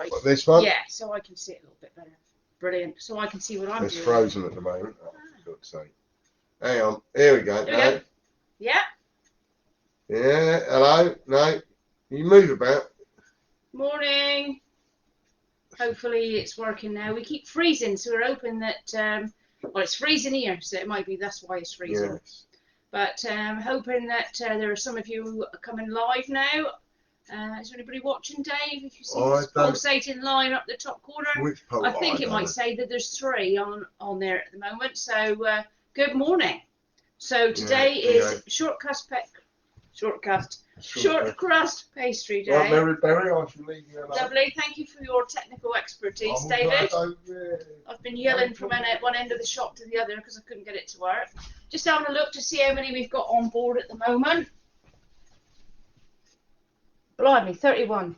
Right. What, this one? Yeah, so I can see it a little bit better. Brilliant. So I can see what I'm doing. It's frozen at the moment. Oh, for God's sake. Hang on. Here we go. There we go. Yeah. Yeah. Hello. No. You move about. Morning. Hopefully it's working now. We keep freezing, so we're hoping that, well, it's freezing here, so it might be that's why it's freezing. Yes. But hoping that there are some of you coming live now. Is there anybody watching, Dave? If you see this pulsating line up the top corner, which I think it might say that there's 3 on there at the moment. So good morning. So today is short crust pastry day. Right, Mary Berry, I shall leave you alone. Lovely. Thank you for your technical expertise, David. I've been yelling from one end of the shop to the other because I couldn't get it to work. Just having a look to see how many we've got on board at the moment. Blimey, 31.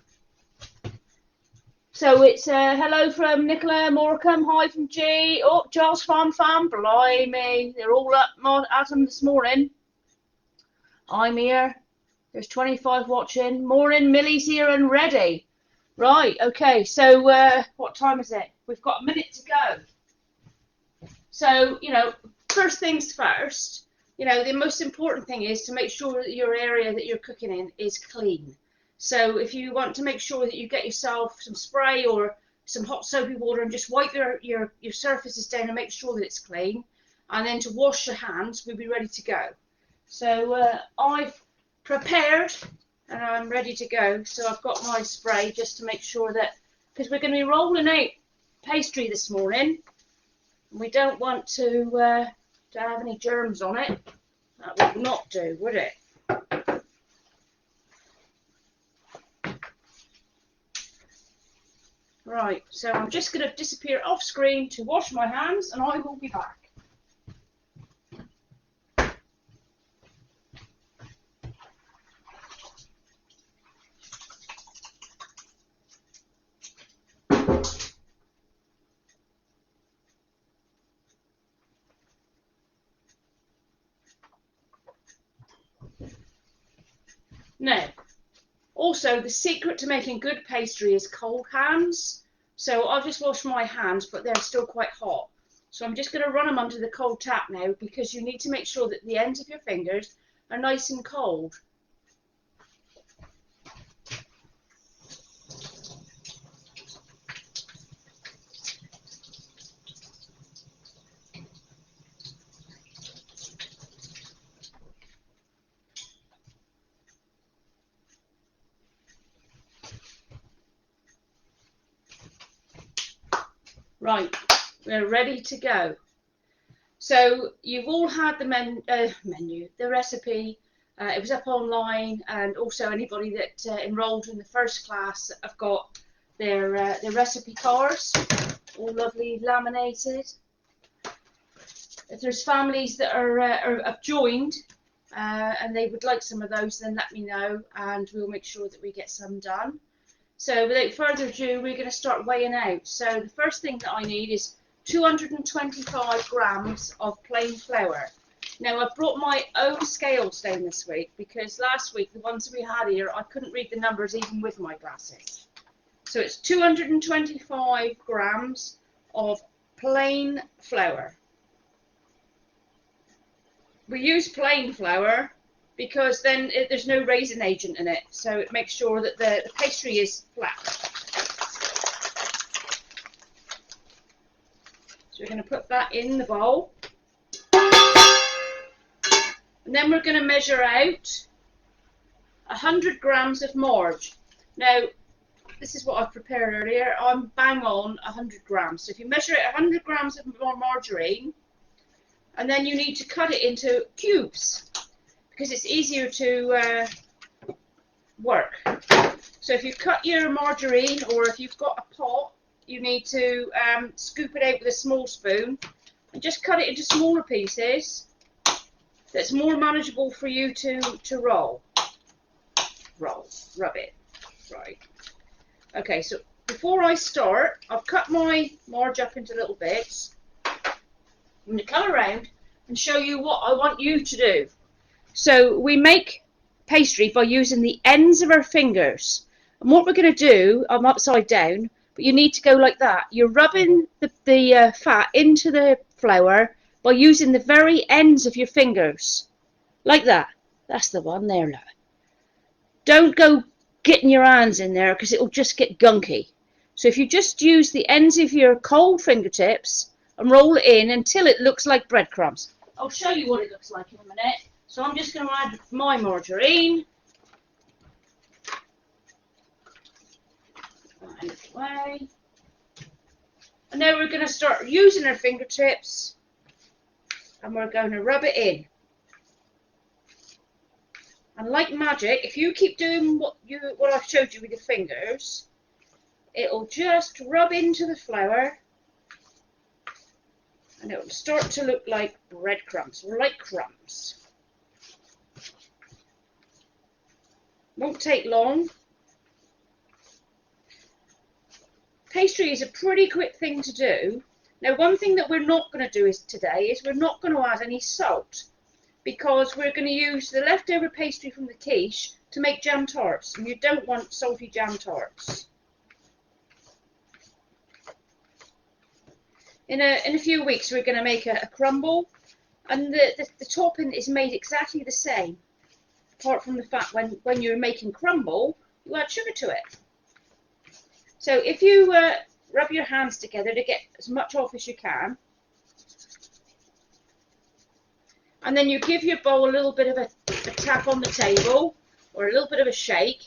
So it's hello from Nicola Morecambe, hi from G. Oh, Giles Farm Fam, blimey, they're all up at them this morning. I'm here. There's 25 watching. Morning, Millie's here and ready. Right, okay, so what time is it? We've got a minute to go. So, you know, first things first, you know, the most important thing is to make sure that your area that you're cooking in is clean. So if you want to make sure that you get yourself some spray or some hot soapy water and just wipe your surfaces down and make sure that it's clean, and then to wash your hands, we'll be ready to go. So I've prepared and I'm ready to go. So I've got my spray just to make sure that, because we're going to be rolling out pastry this morning, we don't want to have any germs on it. That would not do, would it? Right, so I'm just going to disappear off screen to wash my hands and I will be back. Now, also the secret to making good pastry is cold hands. So I've just washed my hands, but they're still quite hot. So I'm just going to run them under the cold tap now, because you need to make sure that the ends of your fingers are nice and cold. Right, we're ready to go. So you've all had the menu, the recipe. It was up online, and also anybody that enrolled in the first class have got their recipe cards, all lovely laminated. If there's families that have joined and they would like some of those, then let me know and we'll make sure that we get some done. So without further ado, we're going to start weighing out. So the first thing that I need is 225 grams of plain flour. Now I've brought my own scales down this week because last week the ones we had here, I couldn't read the numbers even with my glasses. So it's 225 grams of plain flour. We use plain flour because then there's no raisin agent in it, so it makes sure that the pastry is flat. So we're going to put that in the bowl. And then we're going to measure out 100 grams of marge. Now, this is what I've prepared earlier. I'm bang on 100 grams. So if you measure out 100 grams of margarine, and then you need to cut it into cubes, because it's easier to work. So if you cut your margarine, or if you've got a pot, you need to scoop it out with a small spoon and just cut it into smaller pieces that's more manageable for you to rub it. Right. Okay, so before I start, I've cut my marge up into little bits. I'm going to come around and show you what I want you to do. So we make pastry by using the ends of our fingers, And what we're going to do, I'm upside down, but you need to go like that. You're rubbing the fat into the flour by using the very ends of your fingers. Like that. That's the one there, look. Don't go getting your hands in there because it'll just get gunky. So if you just use the ends of your cold fingertips and roll it in until it looks like breadcrumbs. I'll show you what it looks like in a minute. So I'm just going to add my margarine. Way. And now we're going to start using our fingertips and we're going to rub it in. And like magic, if you keep doing what I showed you with your fingers, it'll just rub into the flour and it'll start to look like breadcrumbs, or like crumbs. Won't take long. Pastry is a pretty quick thing to do. Now, one thing that we're not going to do today is we're not going to add any salt, because we're going to use the leftover pastry from the quiche to make jam tarts, and you don't want salty jam tarts. In a few weeks we're going to make a crumble, and the topping is made exactly the same, apart from the fact when you're making crumble you add sugar to it. So if you rub your hands together to get as much off as you can, and then you give your bowl a little bit of a tap on the table or a little bit of a shake,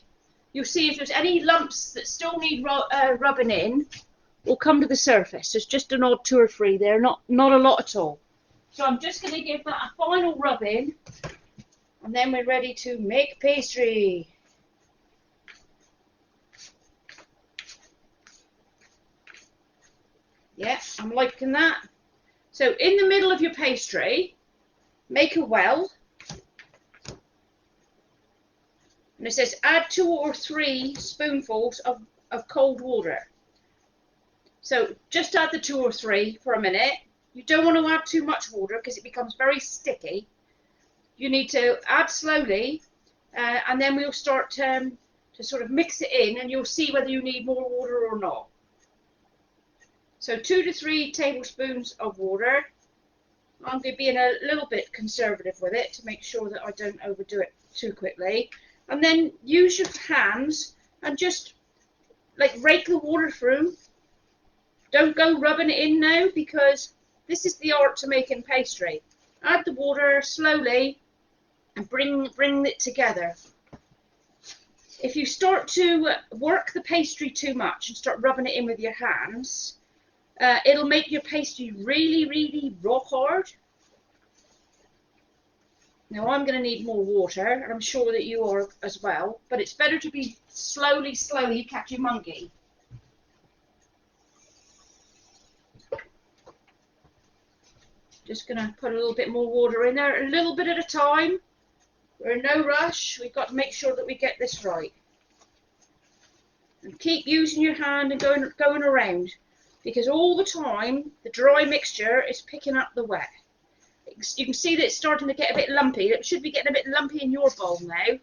you'll see if there's any lumps that still need rubbing in will come to the surface. There's just an odd 2 or 3 there, not a lot at all. So I'm just going to give that a final rub in, and then we're ready to make pastry. Yeah, I'm liking that. So in the middle of your pastry, make a well. And it says add 2 or 3 spoonfuls of cold water. So just add the 2 or 3 for a minute. You don't want to add too much water because it becomes very sticky. You need to add slowly, and then we'll start to sort of mix it in, and you'll see whether you need more water or not. So 2 to 3 tablespoons of water. I'm going to be a little bit conservative with it to make sure that I don't overdo it too quickly. And then use your hands and just like rake the water through. Don't go rubbing it in now, because this is the art to making pastry. Add the water slowly and bring it together. If you start to work the pastry too much and start rubbing it in with your hands, it'll make your pastry really, really rock hard. Now I'm going to need more water, and I'm sure that you are as well, but it's better to be slowly catch your monkey. Just going to put a little bit more water in there, a little bit at a time. We're in no rush. We've got to make sure that we get this right. And keep using your hand and going around, because all the time the dry mixture is picking up the wet. You can see that it's starting to get a bit lumpy. It should be getting a bit lumpy in your bowl now.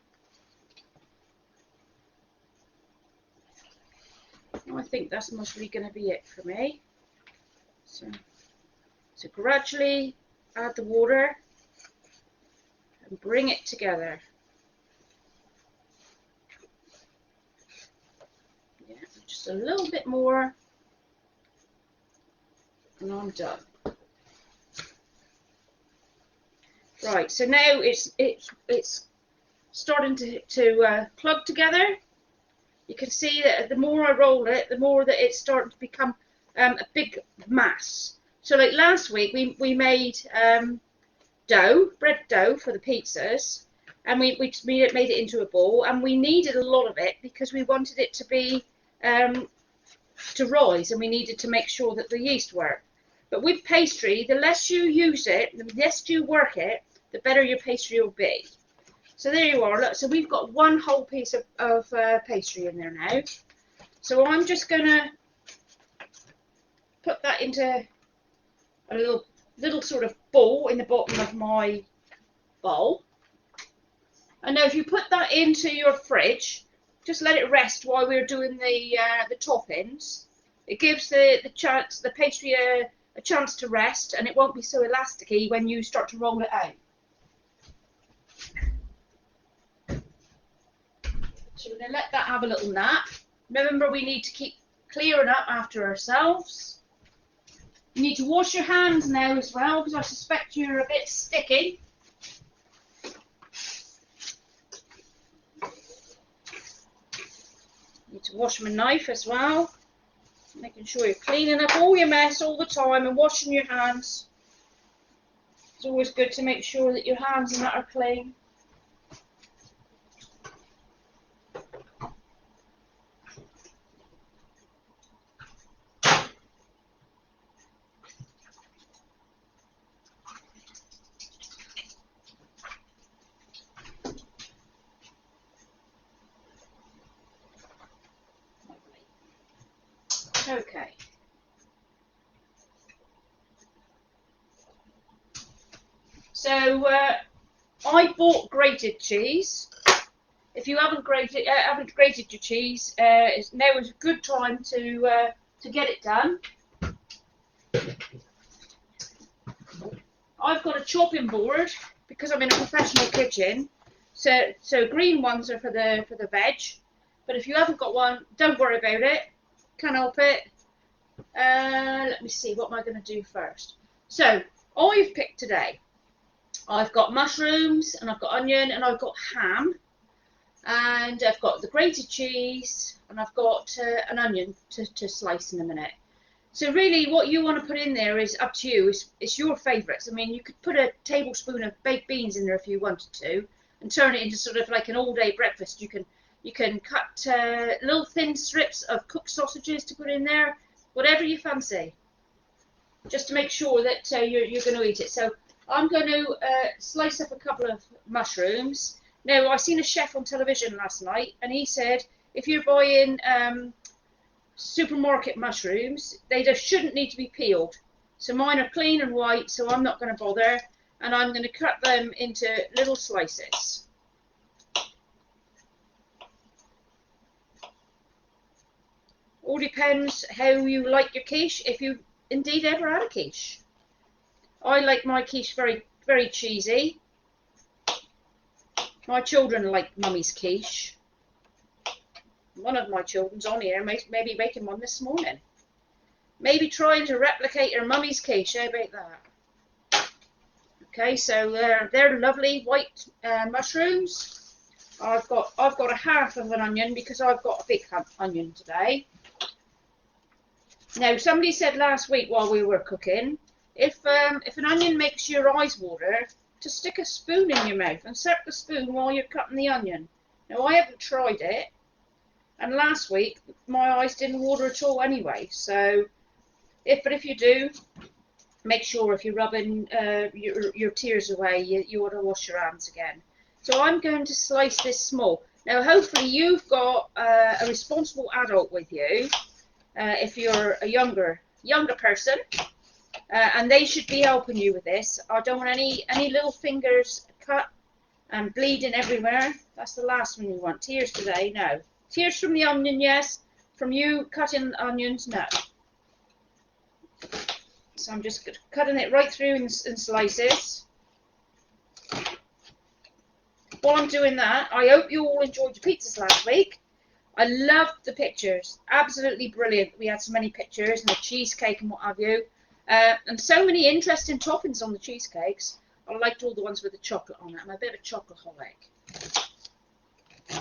I think that's mostly going to be it for me. So gradually add the water and bring it together. Yeah, just a little bit more, and I'm done. Right, so now it's starting to plug together. You can see that the more I roll it, the more that it's starting to become a big mass. So like last week we made bread dough for the pizzas, and we made it into a ball, and we needed a lot of it because we wanted it to be to rise, and we needed to make sure that the yeast worked. But with pastry, the less you use it, the less you work it, the better your pastry will be. So there you are. Look, so we've got one whole piece of pastry in there now. So I'm just going to put that into a little sort of ball in the bottom of my bowl. And now if you put that into your fridge just let it rest while we're doing the toppings. It gives the pastry a chance to rest, and it won't be so elasticy when you start to roll it out. So we're going to let that have a little nap. Remember, we need to keep clearing up after ourselves. You need to wash your hands now as well, because I suspect you're a bit sticky. Need to wash my knife as well. Making sure you're cleaning up all your mess all the time and washing your hands. It's always good to make sure that your hands and that are clean. Okay. So I bought grated cheese. If you haven't grated your cheese, now is a good time to get it done. I've got a chopping board because I'm in a professional kitchen. So green ones are for the veg, but if you haven't got one, don't worry about it. Can't help it. Let me see, what am I going to do first? So I've picked today. I've got mushrooms, and I've got onion, and I've got ham, and I've got the grated cheese, and I've got an onion to slice in a minute. So really what you want to put in there is up to you. It's your favourites. I mean, you could put a tablespoon of baked beans in there if you wanted to, and turn it into sort of like an all-day breakfast. You can cut little thin strips of cooked sausages to put in there, whatever you fancy, just to make sure that you're going to eat it. So I'm going to slice up a couple of mushrooms. Now, I seen a chef on television last night, and he said if you're buying supermarket mushrooms, they just shouldn't need to be peeled. So mine are clean and white, so I'm not going to bother, and I'm going to cut them into little slices. All depends how you like your quiche, if you indeed ever had a quiche. I like my quiche very, very cheesy. My children like Mummy's quiche. One of my children's on here, maybe making one this morning. Maybe trying to replicate her Mummy's quiche, how about that? Okay, so they're lovely white mushrooms. I've got a half of an onion because I've got a big onion today. Now, somebody said last week while we were cooking, if an onion makes your eyes water, to stick a spoon in your mouth and suck the spoon while you're cutting the onion. Now, I haven't tried it, and last week my eyes didn't water at all anyway. So, if you do, make sure if you're rubbing your tears away, you ought to wash your hands again. So I'm going to slice this small. Now, hopefully you've got a responsible adult with you. If you're a younger person, and they should be helping you with this. I don't want any little fingers cut and bleeding everywhere. That's the last one you want. Tears today, no. Tears from the onion, yes. From you cutting onions, no. So I'm just cutting it right through in slices. While I'm doing that, I hope you all enjoyed your pizzas last week. I loved the pictures, absolutely brilliant. We had so many pictures and the cheesecake and what have you, and so many interesting toppings on the cheesecakes. I liked all the ones with the chocolate on it. I'm a bit of a chocoholic.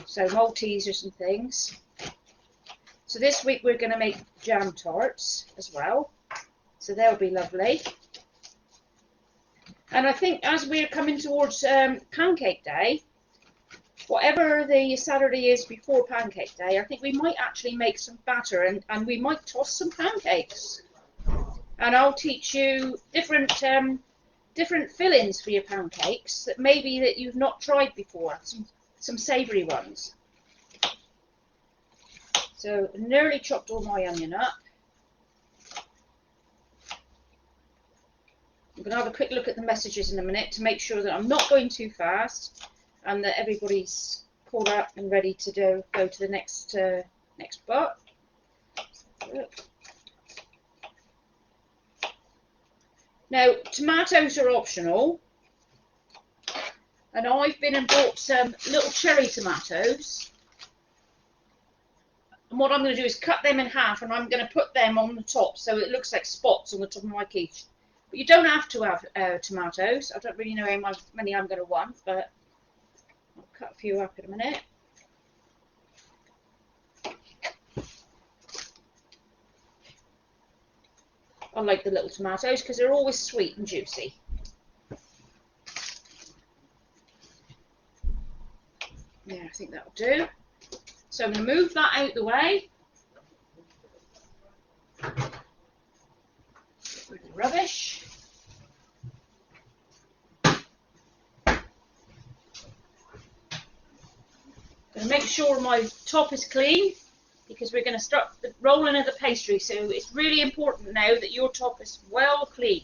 So Maltesers and things. So this week we're going to make jam tarts as well. So they'll be lovely. And I think as we're coming towards Pancake Day, whatever the Saturday is before Pancake Day, I think we might actually make some batter and we might toss some pancakes. And I'll teach you different fillings for your pancakes that maybe that you've not tried before, some savoury ones. So nearly chopped all my onion up. I'm going to have a quick look at the messages in a minute to make sure that I'm not going too fast and that everybody's all up and ready to go to the next butt. Now, tomatoes are optional, and I've been and bought some little cherry tomatoes. And what I'm going to do is cut them in half, and I'm going to put them on the top so it looks like spots on the top of my quiche. But you don't have to have tomatoes. I don't really know how many I'm going to want, but I'll cut a few up in a minute. I like the little tomatoes because they're always sweet and juicy. Yeah, I think that'll do. So I'm going to move that out the way. With the rubbish. Going to make sure my top is clean, because we're going to start the rolling of the pastry, so it's really important now that your top is well clean.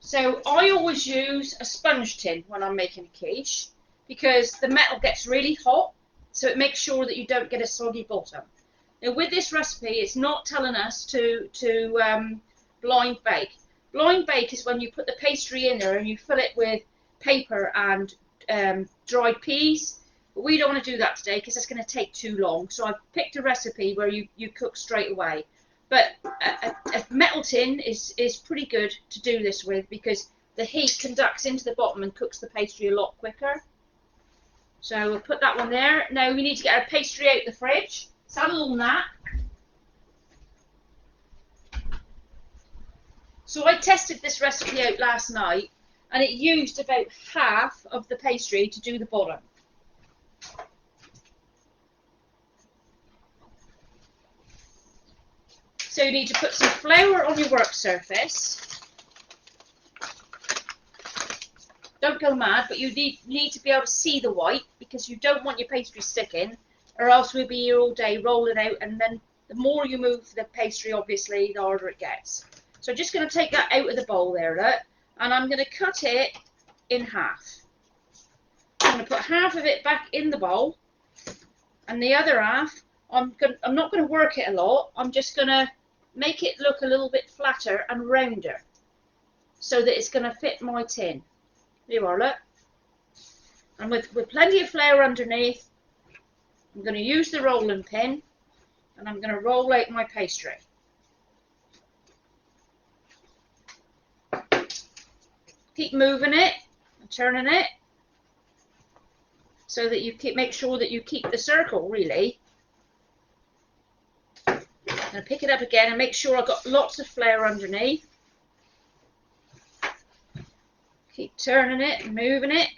So I always use a sponge tin when I'm making a quiche, because the metal gets really hot, so it makes sure that you don't get a soggy bottom. Now with this recipe, it's not telling us to blind bake. Blind bake is when you put the pastry in there and you fill it with paper and dried peas. But we don't want to do that today because it's going to take too long. So I've picked a recipe where you cook straight away. But a metal tin is pretty good to do this with, because the heat conducts into the bottom and cooks the pastry a lot quicker. So we'll put that one there. Now we need to get our pastry out the fridge. Saddle on that. So I tested this recipe out last night, and it used about half of the pastry to do the bottom. So you need to put some flour on your work surface. Don't go mad, but you need to be able to see the white, because you don't want your pastry sticking, or else we'll be here all day rolling out, and then the more you move the pastry, obviously, the harder it gets. So I'm just going to take that out of the bowl there, look, and I'm going to cut it in half. I'm going to put half of it back in the bowl, and the other half, I'm not going to work it a lot. I'm just going to make it look a little bit flatter and rounder, so that it's going to fit my tin. There you are, look. And with plenty of flour underneath, I'm going to use the rolling pin, and I'm going to roll out my pastry. Keep moving it and turning it, so that you make sure that you keep the circle, really. I'm going to pick it up again and make sure I've got lots of flour underneath. Keep turning it and moving it.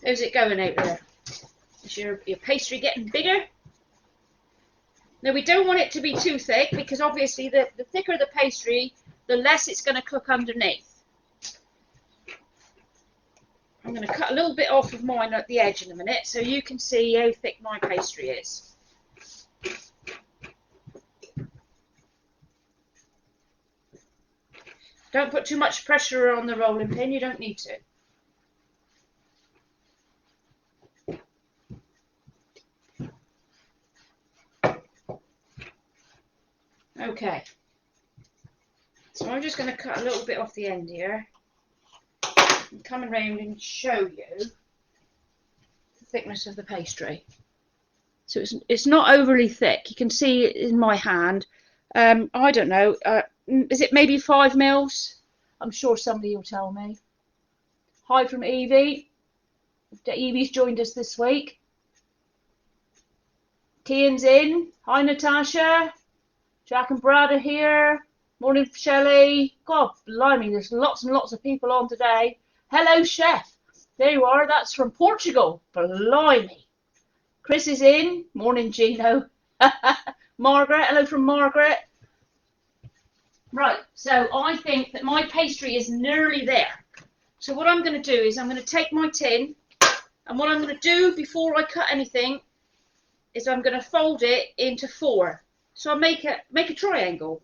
How's it going out there? Is your pastry getting bigger? Now we don't want it to be too thick, because obviously the thicker the pastry, the less it's going to cook underneath. I'm going to cut a little bit off of mine at the edge in a minute, so you can see how thick my pastry is. Don't put too much pressure on the rolling pin, you don't need to. Okay, so I'm just going to cut a little bit off the end here, and come around and show you the thickness of the pastry. So it's not overly thick. You can see it in my hand. I don't know, is it maybe 5 mils? I'm sure somebody will tell me. Hi from Evie. Evie's joined us this week. Kian's in. Hi Natasha. Jack and Brad are here. Morning, Shelley. God blimey, there's lots and lots of people on today. Hello, Chef. There you are. That's from Portugal. Blimey. Chris is in. Morning, Gino. Margaret. Hello from Margaret. Right, so I think that my pastry is nearly there. So what I'm going to do is I'm going to take my tin, and what I'm going to do before I cut anything is I'm going to fold it into 4. So I make a triangle.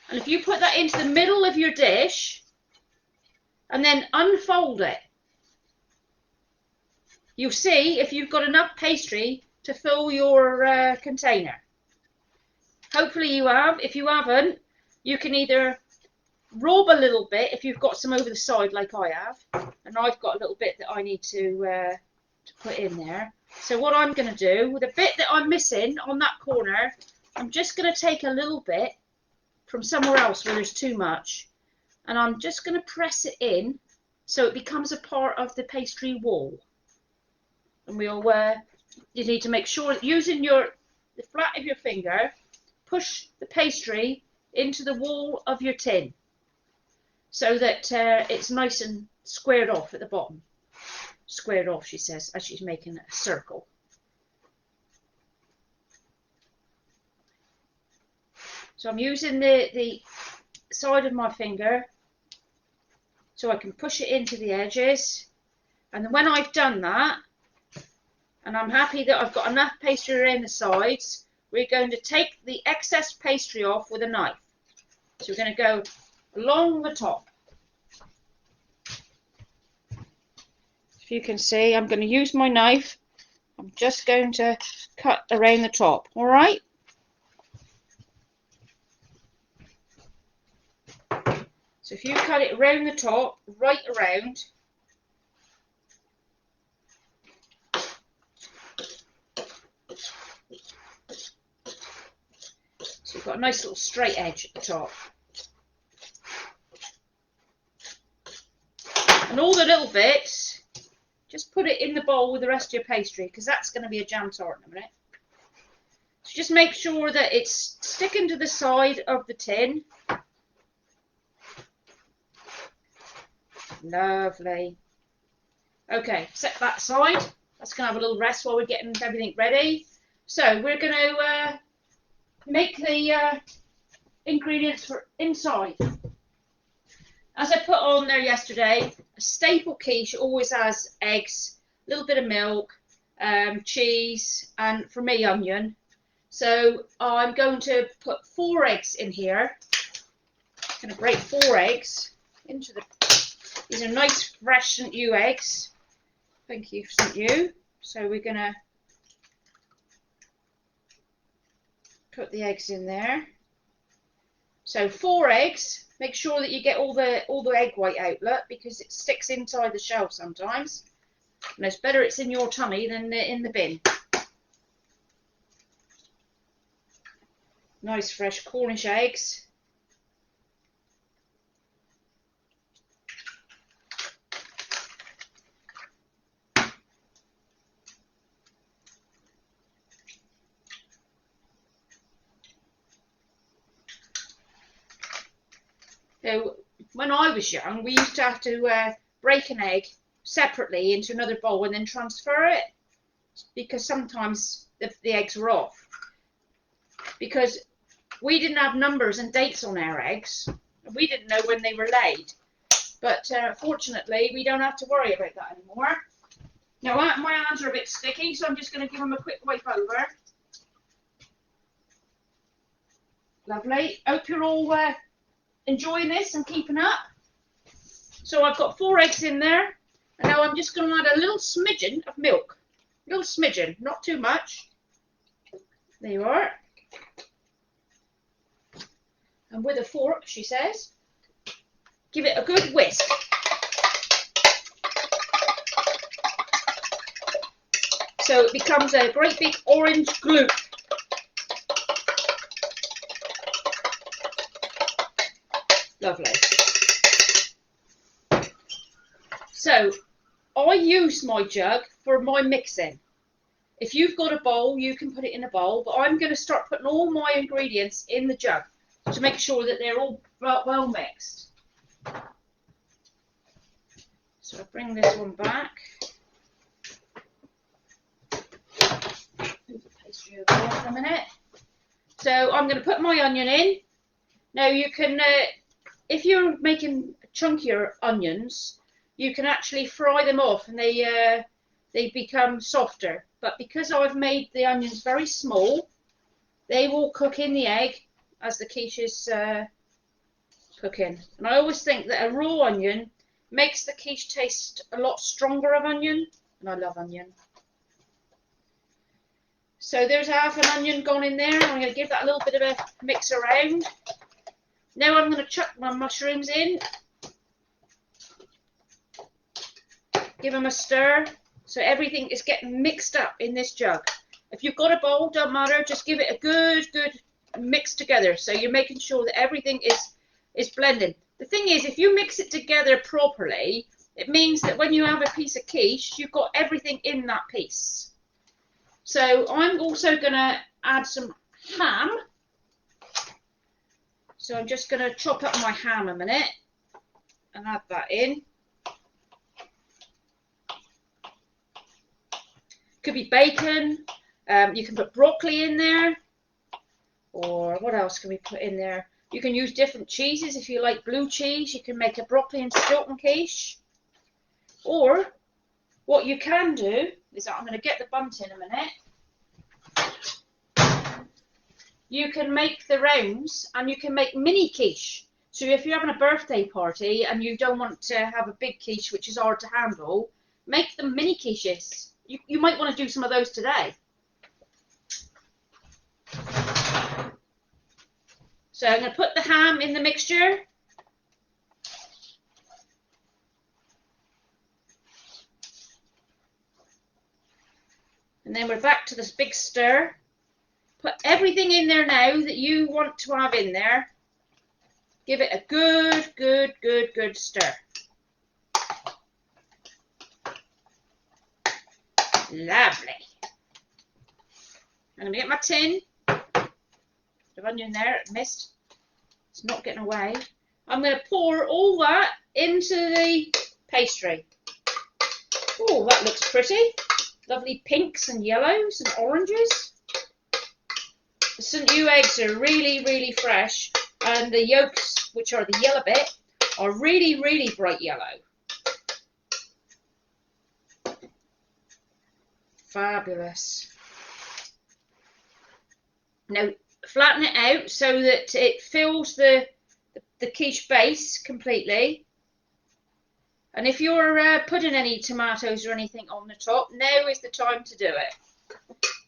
And if you put that into the middle of your dish and then unfold it, you'll see if you've got enough pastry to fill your container. Hopefully you have. If you haven't, you can either rob a little bit if you've got some over the side like I have, and I've got a little bit that I need to put in there. So what I'm going to do, with the bit that I'm missing on that corner, I'm just going to take a little bit from somewhere else where there's too much, and I'm just going to press it in so it becomes a part of the pastry wall. And you need to make sure that using the flat of your finger, push the pastry into the wall of your tin so that it's nice and squared off at the bottom. Squared off, she says, as she's making a circle. So I'm using the side of my finger so I can push it into the edges. And then when I've done that, and I'm happy that I've got enough pastry around the sides, we're going to take the excess pastry off with a knife. So we're going to go along the top. If you can see, I'm going to use my knife. I'm just going to cut around the top, all right? So if you cut it around the top, right around, so you've got a nice little straight edge at the top. And all the little bits, just put it in the bowl with the rest of your pastry, because that's going to be a jam tart in a minute. So just make sure that it's sticking to the side of the tin. Lovely. Okay, set that aside. That's going to have a little rest while we're getting everything ready. So we're going to make the ingredients for inside. As I put on there yesterday, a staple quiche always has eggs, a little bit of milk, cheese, and for me, onion. So I'm going to put 4 eggs in here. I'm going to break 4 eggs into the. These are nice, fresh St. U eggs. Thank you, St. U. So we're going to put the eggs in there. So 4 eggs. Make sure that you get all the egg white out, look, because it sticks inside the shell sometimes. And it's better it's in your tummy than in the bin. Nice fresh Cornish eggs. So when I was young, we used to have to break an egg separately into another bowl and then transfer it, because sometimes the eggs were off. Because we didn't have numbers and dates on our eggs. We didn't know when they were laid. But fortunately, we don't have to worry about that anymore. Now, my hands are a bit sticky, so I'm just going to give them a quick wipe over. Lovely. Hope you're all enjoying this and keeping up. So I've got 4 eggs in there, and now I'm just going to add a little smidgen of milk. A little smidgen, not too much. There you are. And with a fork, she says, give it a good whisk. So it becomes a great big orange gloop. Lovely. So I use my jug for my mixing. If you've got a bowl, you can put it in a bowl, but I'm going to start putting all my ingredients in the jug to make sure that they're all well mixed. So I bring this one back. Move the pastry over here for a minute. So I'm going to put my onion in. Now you can, if you're making chunkier onions, you can actually fry them off and they become softer. But because I've made the onions very small, they will cook in the egg as the quiche is cooking. And I always think that a raw onion makes the quiche taste a lot stronger of onion, and I love onion. So there's half an onion gone in there. I'm going to give that a little bit of a mix around. Now I'm going to chuck my mushrooms in. Give them a stir so everything is getting mixed up in this jug. If you've got a bowl, don't matter, just give it a good mix together. So you're making sure that everything is blending. The thing is, if you mix it together properly, it means that when you have a piece of quiche, you've got everything in that piece. So I'm also going to add some ham. So I'm just going to chop up my ham a minute and add that in. Could be bacon. You can put broccoli in there. Or what else can we put in there? You can use different cheeses. If you like blue cheese, you can make a broccoli and Stilton quiche. Or what you can do is, I'm going to get the bundt in a minute. You can make the rounds and you can make mini quiche. So if you're having a birthday party and you don't want to have a big quiche which is hard to handle, make them mini quiches. You might want to do some of those today. So I'm going to put the ham in the mixture. And then we're back to this big stir. Put everything in there now that you want to have in there. Give it a good stir. Lovely. I'm going to get my tin. The onion there, it missed. It's not getting away. I'm going to pour all that into the pastry. Oh, that looks pretty. Lovely pinks and yellows and oranges. The St. Hugh eggs are really fresh, and the yolks, which are the yellow bit, are really bright yellow. Fabulous. Now flatten it out so that it fills the quiche base completely. And if you're putting any tomatoes or anything on the top, now is the time to do it.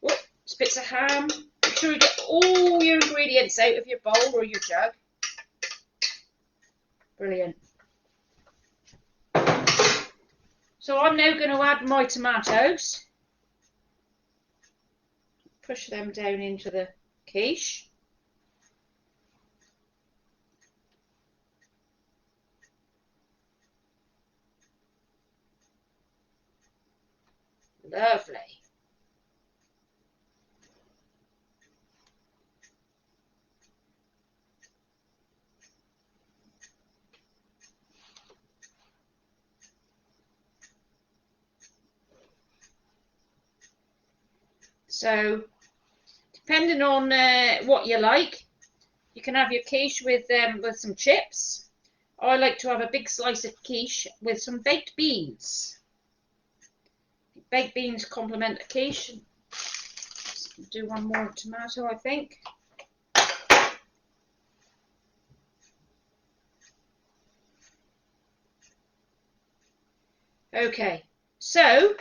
Oh, bits of ham. Make sure you get all your ingredients out of your bowl or your jug. Brilliant. So I'm now going to add my tomatoes. Push them down into the quiche. Lovely. So, depending on what you like, you can have your quiche with some chips. I like to have a big slice of quiche with some baked beans. Baked beans complement the quiche. Let's do one more tomato, I think. Okay, so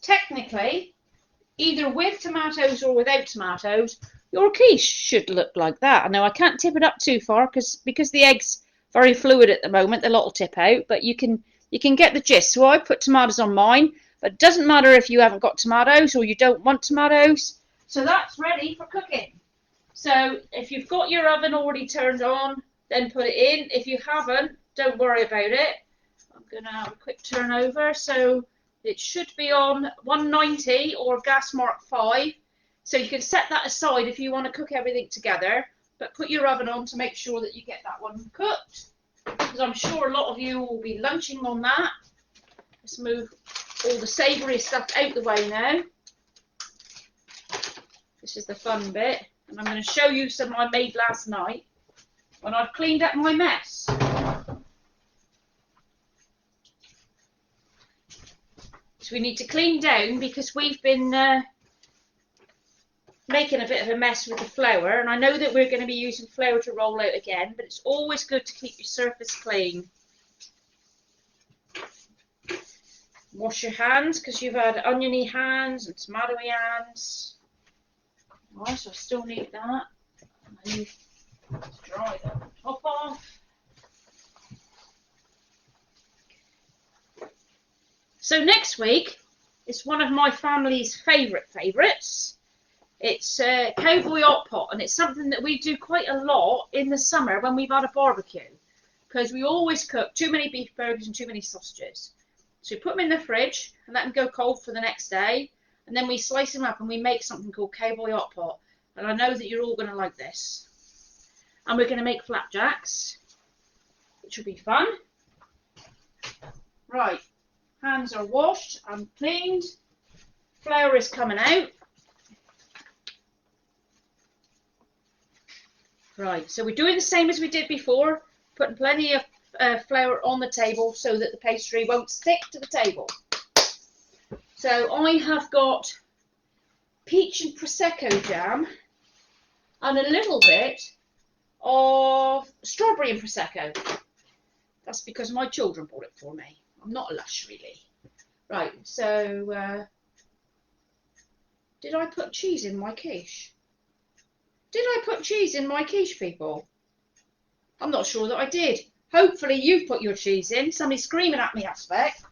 technically, either with tomatoes or without tomatoes, your quiche should look like that. Now I can't tip it up too far because the egg's very fluid at the moment. The lot will tip out, but you can get the gist. So I put tomatoes on mine, but it doesn't matter if you haven't got tomatoes or you don't want tomatoes. So that's ready for cooking. So if you've got your oven already turned on, then put it in. If you haven't, don't worry about it. I'm going to have a quick turn over. So it should be on 190 or gas mark 5. So you can set that aside if you want to cook everything together, but put your oven on to make sure that you get that one cooked, because I'm sure a lot of you will be lunching on that. Let's move all the savoury stuff out the way now. This is the fun bit, and I'm going to show you some I made last night. and I've cleaned up my mess. So we need to clean down because we've been making a bit of a mess with the flour, and I know that we're going to be using flour to roll out again, but it's always good to keep your surface clean. Wash your hands because you've had oniony hands and tomatoey hands. Right, so I still need that. I need to dry the top off. So next week is one of my family's favourites. It's Cowboy Hot Pot, and it's something that we do quite a lot in the summer when we've had a barbecue, because we always cook too many beef burgers and too many sausages. So we put them in the fridge and let them go cold for the next day, and then we slice them up and we make something called Cowboy Hot Pot. And I know that you're all going to like this. And we're going to make flapjacks, which will be fun. Right, hands are washed and cleaned. Flour is coming out. Right, so we're doing the same as we did before, putting plenty of flour on the table so that the pastry won't stick to the table. So I have got peach and prosecco jam and a little bit of strawberry and prosecco. That's because my children bought it for me. I'm not a lush, really. Right, so did I put cheese in my quiche? Did I put cheese in my quiche, people? I'm not sure that I did. Hopefully you've put your cheese in. Somebody's screaming at me, I expect.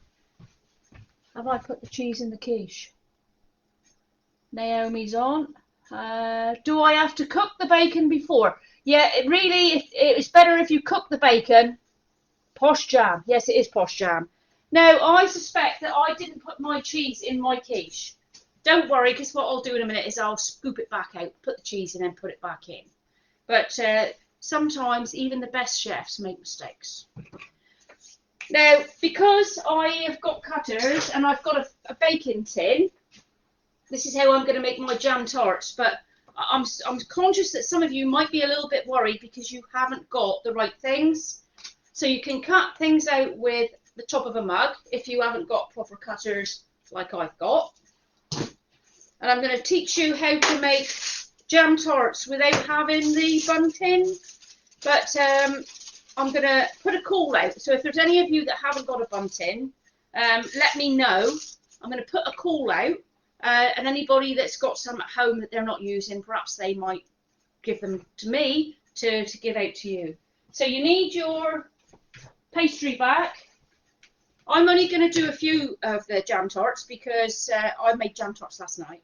Have I put the cheese in the quiche? Naomi's on. Do I have to cook the bacon before? Yeah, it's better if you cook the bacon. Posh jam. Yes, it is posh jam. Now, I suspect that I didn't put my cheese in my quiche. Don't worry, because what I'll do in a minute is I'll scoop it back out, put the cheese in and put it back in. But sometimes even the best chefs make mistakes. Now, because I have got cutters and I've got a baking tin, this is how I'm going to make my jam tarts. But I'm conscious that some of you might be a little bit worried because you haven't got the right things. So you can cut things out with the top of a mug if you haven't got proper cutters like I've got. And I'm going to teach you how to make jam tarts without having the bun tin. But I'm going to put a call out. So if there's any of you that haven't got a bun tin, let me know. I'm going to put a call out. And anybody that's got some at home that they're not using, perhaps they might give them to me to give out to you. So you need your pastry back. I'm only going to do a few of the jam tarts because I made jam tarts last night.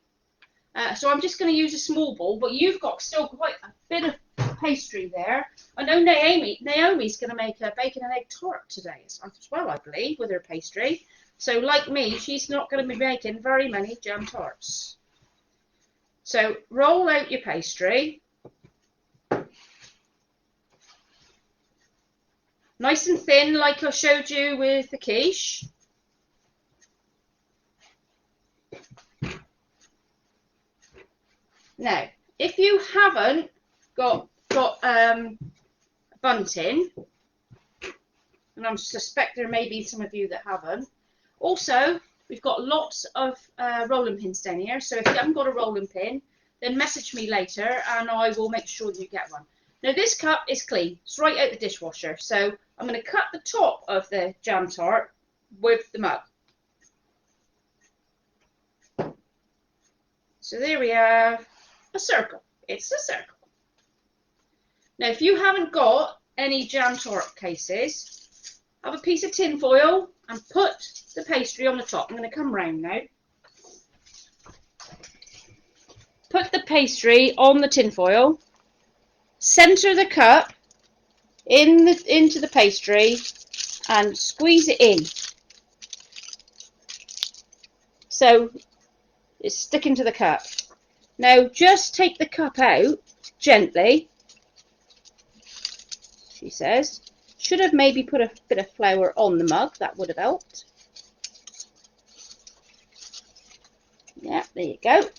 So I'm just going to use a small bowl, but you've got still quite a bit of pastry there. I know Naomi's going to make a bacon and egg tart today as well, I believe, with her pastry. So like me, she's not going to be making very many jam tarts. So roll out your pastry. Nice and thin, like I showed you with the quiche. Now, if you haven't got a bun tin, and I suspect there may be some of you that haven't. Also, we've got lots of rolling pins down here. So if you haven't got a rolling pin, then message me later and I will make sure that you get one. Now this cup is clean. It's right out the dishwasher. So I'm going to cut the top of the jam tart with the mug. So there we have a circle. It's a circle. Now if you haven't got any jam tart cases, have a piece of tin foil and put the pastry on the top. I'm going to come round now. Put the pastry on the tin foil. Centre the cup into the pastry and squeeze it in. So it's sticking to the cup. Now just take the cup out gently. She says. Should have maybe put a bit of flour on the mug. That would have helped. Yeah, there you go.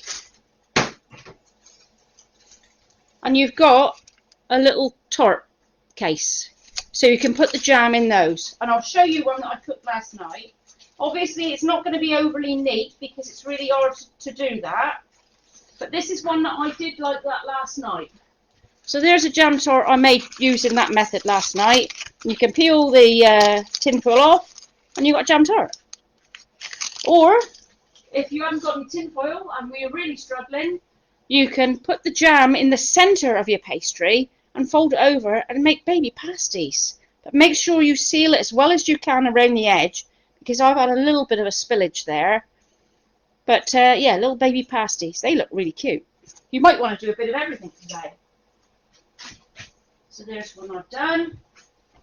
And you've got a little tart case. So you can put the jam in those. And I'll show you one that I cooked last night. Obviously, it's not going to be overly neat because it's really hard to do that. But this is one that I did like that last night. So there's a jam tart I made using that method last night. You can peel the tin foil off and you've got a jam tart. Or, if you haven't got any tin foil and we're really struggling, you can put the jam in the centre of your pastry and fold it over and make baby pasties. But make sure you seal it as well as you can around the edge, because I've had a little bit of a spillage there. But yeah, little baby pasties. They look really cute. You might want to do a bit of everything today. So there's one I've done.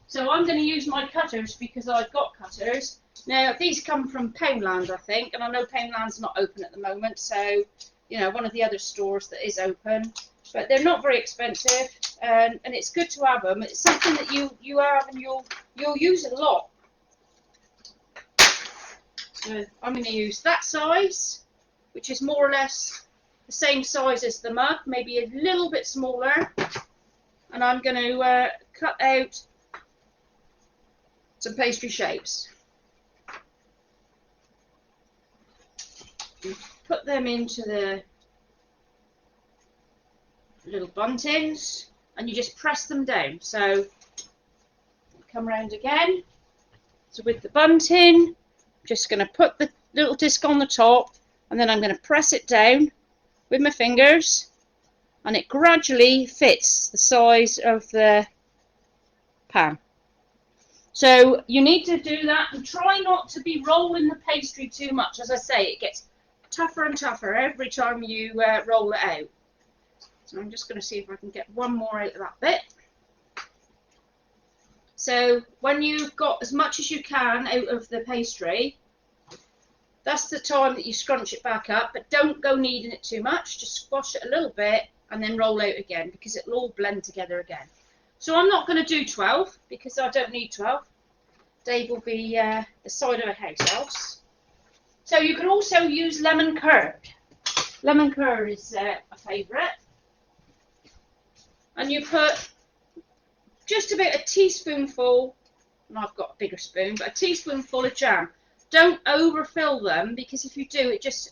So I'm going to use my cutters because I've got cutters. Now, these come from Poundland, I think, and I know Poundland's not open at the moment, so, you know, one of the other stores that is open. But they're not very expensive, and it's good to have them. It's something that you have and you'll use a lot. So I'm going to use that size, which is more or less the same size as the mug, maybe a little bit smaller. And I'm going to cut out some pastry shapes. Put them into the little buntings and you just press them down. So come round again. So with the bunting, I'm just going to put the little disc on the top and then I'm going to press it down with my fingers, and it gradually fits the size of the pan. So you need to do that and try not to be rolling the pastry too much. As I say, it gets tougher and tougher every time you roll it out. So I'm just going to see if I can get one more out of that bit. So when you've got as much as you can out of the pastry, that's the time that you scrunch it back up, but don't go kneading it too much. Just squash it a little bit and then roll out again because it'll all blend together again. So I'm not going to do 12 because I don't need 12. Dave will be the side of a house else. So you can also use lemon curd. Lemon curd is a favourite. And you put just about a teaspoonful, and I've got a bigger spoon, but a teaspoonful of jam. Don't overfill them because if you do, it just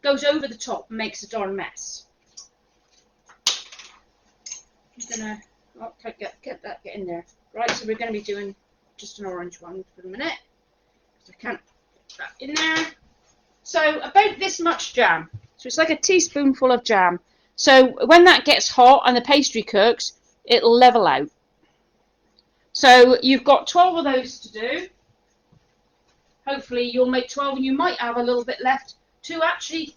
goes over the top and makes a darn mess. I'm gonna get in there. Right, so we're going to be doing just an orange one for a minute. I can't put that in there. So about this much jam. So it's like a teaspoonful of jam. So when that gets hot and the pastry cooks, it'll level out. So you've got 12 of those to do. Hopefully you'll make 12 and you might have a little bit left to actually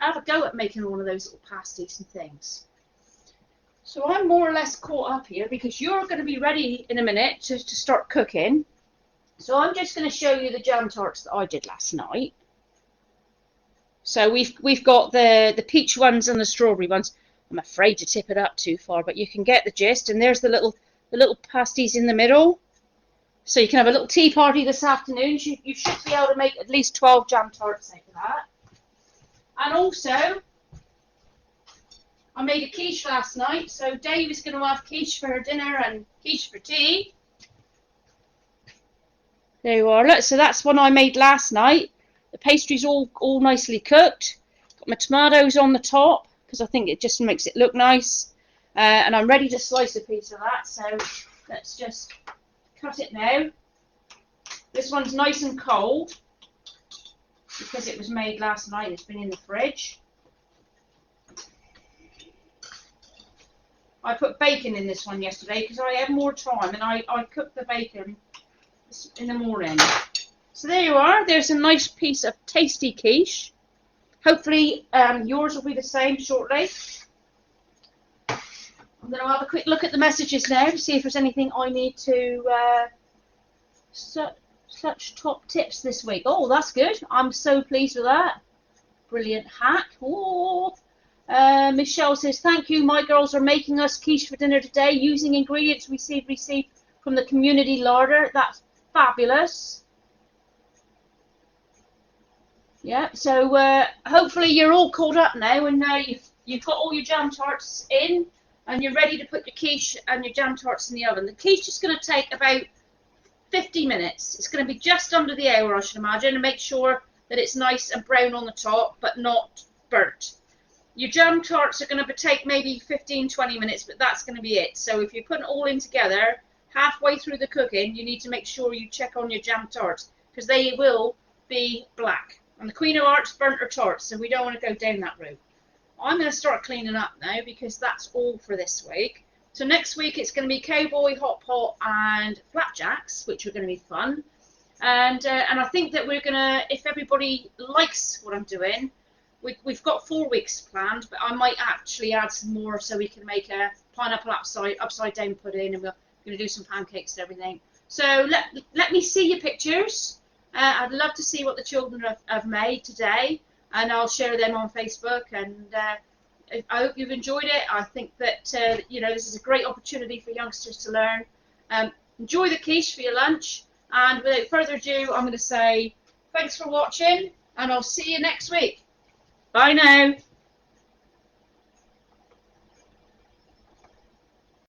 have a go at making one of those little pasties and things. So I'm more or less caught up here because you're going to be ready in a minute to start cooking. So I'm just going to show you the jam tarts that I did last night. So we've got the peach ones and the strawberry ones. I'm afraid to tip it up too far, but you can get the gist. And there's the little pasties in the middle. So you can have a little tea party this afternoon. You should be able to make at least 12 jam tarts out of that. And also, I made a quiche last night, so Dave is going to have quiche for dinner and quiche for tea. There you are. Look, so that's one I made last night. The pastry's all nicely cooked. Got my tomatoes on the top because I think it just makes it look nice. And I'm ready to slice a piece of that. So let's just cut it now. This one's nice and cold because it was made last night. It's been in the fridge. I put bacon in this one yesterday because I had more time and I cooked the bacon in the morning. So there you are. There's a nice piece of tasty quiche. Hopefully yours will be the same shortly. I'm going to have a quick look at the messages now to see if there's anything I need to such top tips this week. Oh, that's good. I'm so pleased with that. Brilliant hack. Oh. Michelle says, thank you. My girls are making us quiche for dinner today using ingredients we received from the community larder. That's fabulous. Yeah, so hopefully you're all caught up now and you've got all your jam tarts in. and you're ready to put your quiche and your jam tarts in the oven. The quiche is going to take about 50 minutes. It's going to be just under the hour, I should imagine, and make sure that it's nice and brown on the top, but not burnt. Your jam tarts are going to take maybe 15-20 minutes, but that's going to be it. So if you put it all in together, halfway through the cooking, you need to make sure you check on your jam tarts, because they will be black. And the Queen of Hearts burnt her tarts, so we don't want to go down that route. I'm going to start cleaning up now, because that's all for this week. So next week it's going to be Cowboy, Hot Pot and Flapjacks, which are going to be fun. And I think that we're going to, if everybody likes what I'm doing, we've got 4 weeks planned, but I might actually add some more so we can make a pineapple upside down pudding, and we're going to do some pancakes and everything. So let me see your pictures. I'd love to see what the children have made today, and I'll share them on Facebook. And I hope you've enjoyed it. I think that this is a great opportunity for youngsters to learn. Enjoy the quiche for your lunch. And without further ado, I'm going to say thanks for watching, and I'll see you next week. Bye now.